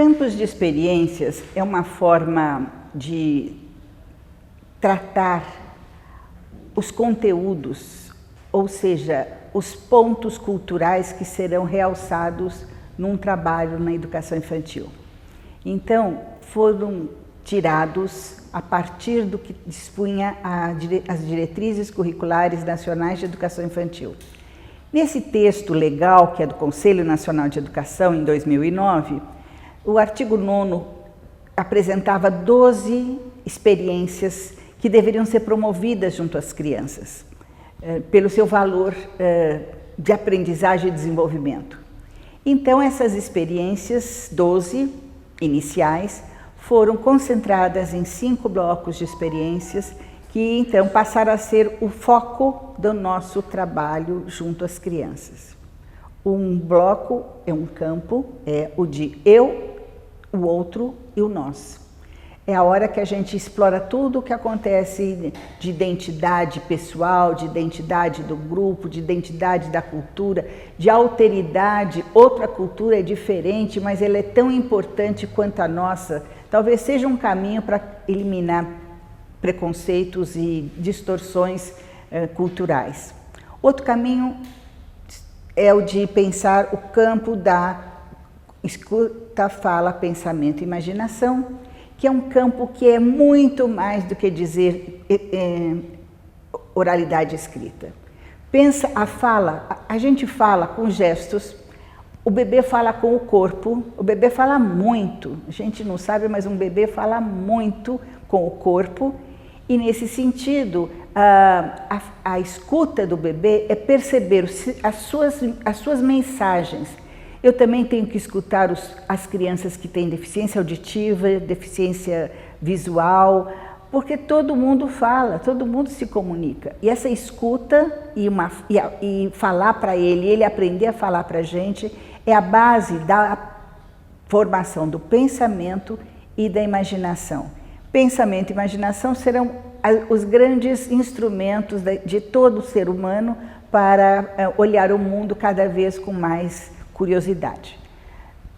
Campos de experiências é uma forma de tratar os conteúdos, ou seja, os pontos culturais que serão realçados num trabalho na educação infantil. Então, foram tirados a partir do que dispunha as diretrizes curriculares nacionais de educação infantil. Nesse texto legal, que é do Conselho Nacional de Educação, em 2009, o artigo 9º apresentava 12 experiências que deveriam ser promovidas junto às crianças, pelo seu valor de aprendizagem e desenvolvimento. Então, essas experiências, 12 iniciais, foram concentradas em 5 blocos de experiências que, então, passaram a ser o foco do nosso trabalho junto às crianças. Um bloco é um campo, é o de eu, o outro e o nós. É a hora que a gente explora tudo o que acontece de identidade pessoal, de identidade do grupo, de identidade da cultura, de alteridade. Outra cultura é diferente, mas ela é tão importante quanto a nossa. Talvez seja um caminho para eliminar preconceitos e distorções culturais. Outro caminho é o de pensar o campo da escuta, fala, pensamento e imaginação, que é um campo que é muito mais do que dizer oralidade escrita. Pensa a fala, a gente fala com gestos, o bebê fala com o corpo, o bebê fala muito, a gente não sabe, mas um bebê fala muito com o corpo, e nesse sentido, a escuta do bebê é perceber as suas mensagens. Eu também tenho que escutar as crianças que têm deficiência auditiva, deficiência visual, porque todo mundo fala, todo mundo se comunica. E essa escuta e falar para ele aprender a falar para a gente, é a base da formação do pensamento e da imaginação. Pensamento e imaginação serão os grandes instrumentos de todo ser humano para olhar o mundo cada vez com mais curiosidade.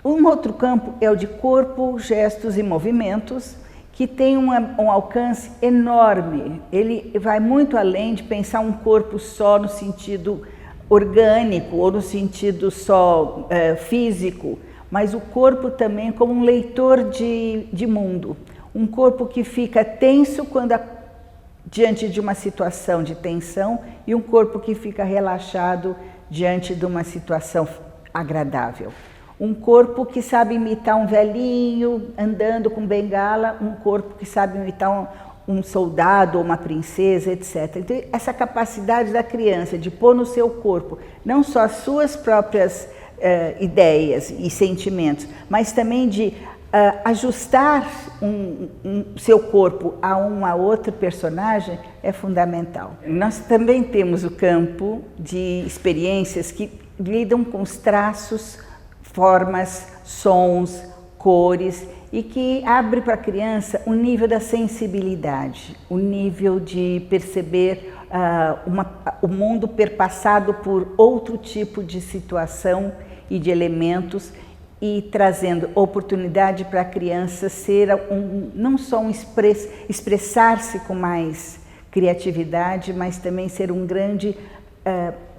Um outro campo é o de corpo, gestos e movimentos, que tem um alcance enorme. Ele vai muito além de pensar um corpo só no sentido orgânico ou no sentido só físico, mas o corpo também como um leitor de mundo. Um corpo que fica tenso diante de uma situação de tensão e um corpo que fica relaxado diante de uma situação agradável. Um corpo que sabe imitar um velhinho andando com bengala, um corpo que sabe imitar um soldado ou uma princesa, etc. Então, essa capacidade da criança de pôr no seu corpo não só as suas próprias ideias e sentimentos, mas também de ajustar seu corpo a outro personagem é fundamental. Nós também temos o campo de experiências que lidam com os traços, formas, sons, cores e que abre para a criança o nível da sensibilidade, o nível de perceber o mundo perpassado por outro tipo de situação e de elementos e trazendo oportunidade para a criança ser não só expressar-se com mais criatividade, mas também ser um grande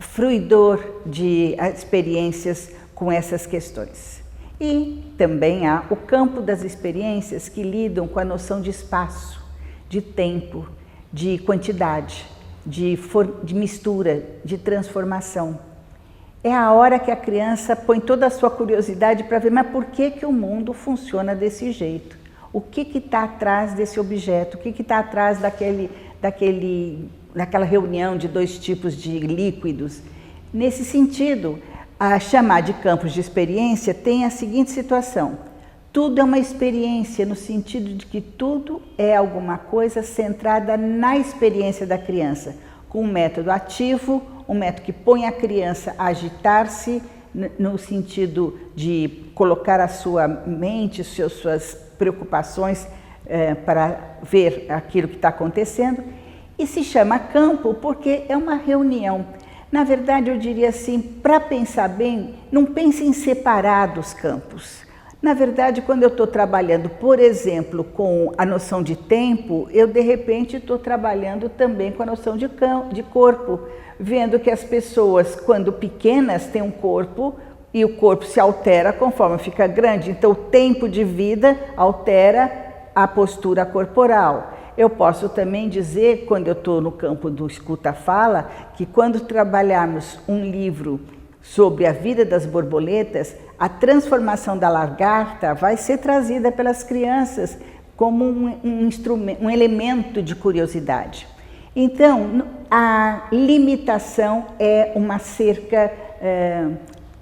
fruidor de experiências com essas questões. E também há o campo das experiências que lidam com a noção de espaço, de tempo, de quantidade, de mistura, de transformação. É a hora que a criança põe toda a sua curiosidade para ver, mas por que o mundo funciona desse jeito? O que está atrás desse objeto? O que está atrás daquela reunião de 2 tipos de líquidos? Nesse sentido, a chamar de campos de experiência tem a seguinte situação: tudo é uma experiência no sentido de que tudo é alguma coisa centrada na experiência da criança, com um método ativo, um método que põe a criança a agitar-se no sentido de colocar a sua mente, suas preocupações para ver aquilo que está acontecendo, e se chama campo porque é uma reunião. Na verdade, eu diria assim, para pensar bem, não pense em separar dos campos. Na verdade, quando eu estou trabalhando, por exemplo, com a noção de tempo, eu de repente estou trabalhando também com a noção de corpo, vendo que as pessoas, quando pequenas, têm um corpo e o corpo se altera conforme fica grande, então o tempo de vida altera a postura corporal. Eu posso também dizer, quando eu estou no campo do escuta-fala, que quando trabalharmos um livro sobre a vida das borboletas, a transformação da lagarta vai ser trazida pelas crianças como um instrumento, um elemento de curiosidade. Então, a limitação é uma cerca,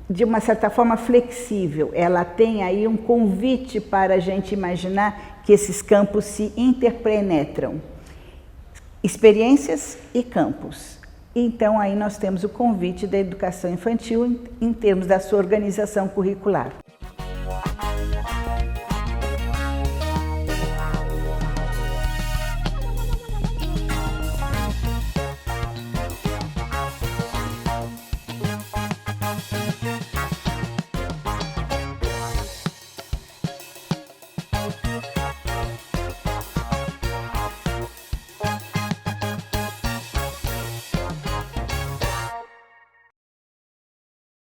de uma certa forma, flexível. Ela tem aí um convite para a gente imaginar que esses campos se interpenetram. Experiências e campos. Então, aí nós temos o convite da educação infantil em termos da sua organização curricular.